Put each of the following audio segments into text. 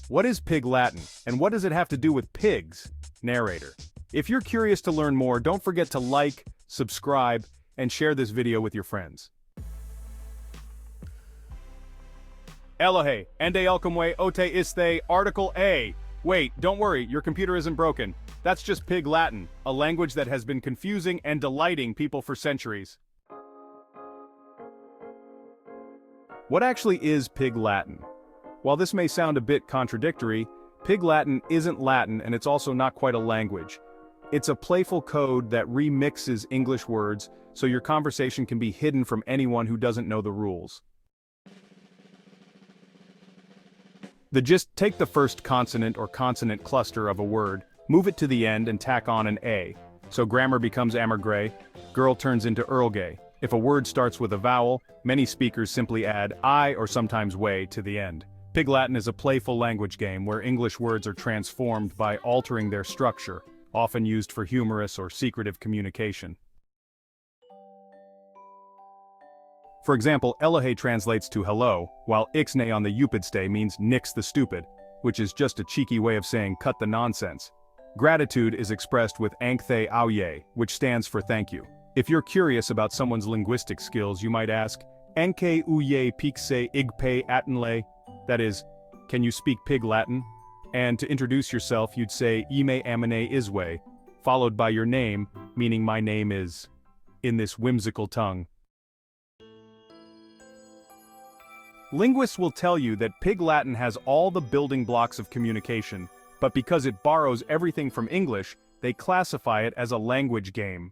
What is Pig Latin, and what does it have to do with pigs? Narrator. If you're curious to learn more, don't forget to like, subscribe, and share this video with your friends. Elohe, ende elcomwe ote iste, Article A. Wait, don't worry, your computer isn't broken. That's just Pig Latin, a language that has been confusing and delighting people for centuries. What actually is Pig Latin? While this may sound a bit contradictory, Pig Latin isn't Latin and it's also not quite a language. It's a playful code that remixes English words so your conversation can be hidden from anyone who doesn't know the rules. Take the first consonant or consonant cluster of a word, move it to the end and tack on an A. So grammar becomes ambergray, girl turns into earlgay. If a word starts with a vowel, many speakers simply add I or sometimes way to the end. Pig Latin is a playful language game where English words are transformed by altering their structure, often used for humorous or secretive communication. For example, Elohe translates to hello, while Ixnay on the Yupidstay means nix the stupid, which is just a cheeky way of saying cut the nonsense. Gratitude is expressed with Ankthay Auye, which stands for thank you. If you're curious about someone's linguistic skills, you might ask, Anke uye pikse igpe atenle? That is, can you speak Pig Latin? And to introduce yourself, you'd say Ime Amine Iswe, followed by your name, meaning my name is, in this whimsical tongue. Linguists will tell you that Pig Latin has all the building blocks of communication, but because it borrows everything from English, they classify it as a language game.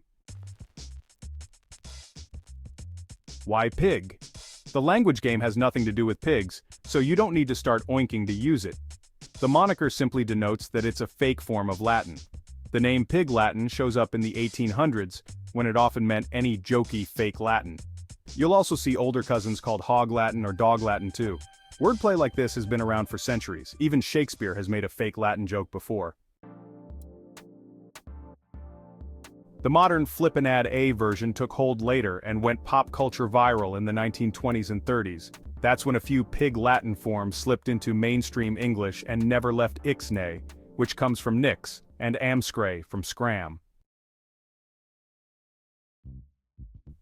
Why pig? The language game has nothing to do with pigs, so you don't need to start oinking to use it. The moniker simply denotes that it's a fake form of Latin. The name Pig Latin shows up in the 1800s, when it often meant any jokey fake Latin. You'll also see older cousins called Hog Latin or Dog Latin too. Wordplay like this has been around for centuries. Even Shakespeare has made a fake Latin joke before. The modern flip and add A version took hold later and went pop culture viral in the 1920s and 30s. That's when a few Pig Latin forms slipped into mainstream English and never left Ixnay, which comes from nix, and amscray from scram.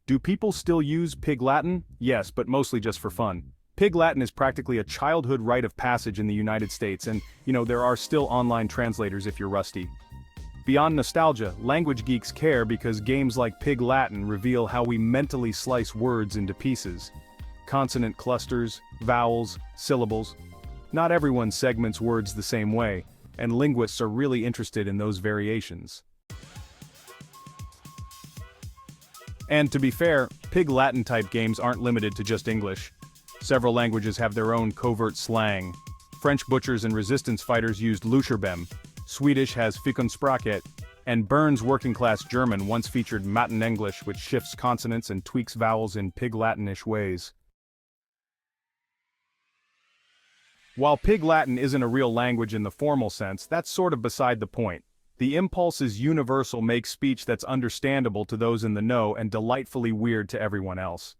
Do people still use Pig Latin? Yes, but mostly just for fun. Pig Latin is practically a childhood rite of passage in the United States and, there are still online translators if you're rusty. Beyond nostalgia, language geeks care because games like Pig Latin reveal how we mentally slice words into pieces. Consonant clusters, vowels, syllables. Not everyone segments words the same way, and linguists are really interested in those variations. And to be fair, Pig Latin-type games aren't limited to just English. Several languages have their own covert slang. French butchers and resistance fighters used Luscherbem, Swedish has Fikonspråket, and Bern's working-class German once featured Matten-English, which shifts consonants and tweaks vowels in Pig Latinish ways. While Pig Latin isn't a real language in the formal sense, that's sort of beside the point. The impulses universal make speech that's understandable to those in the know and delightfully weird to everyone else.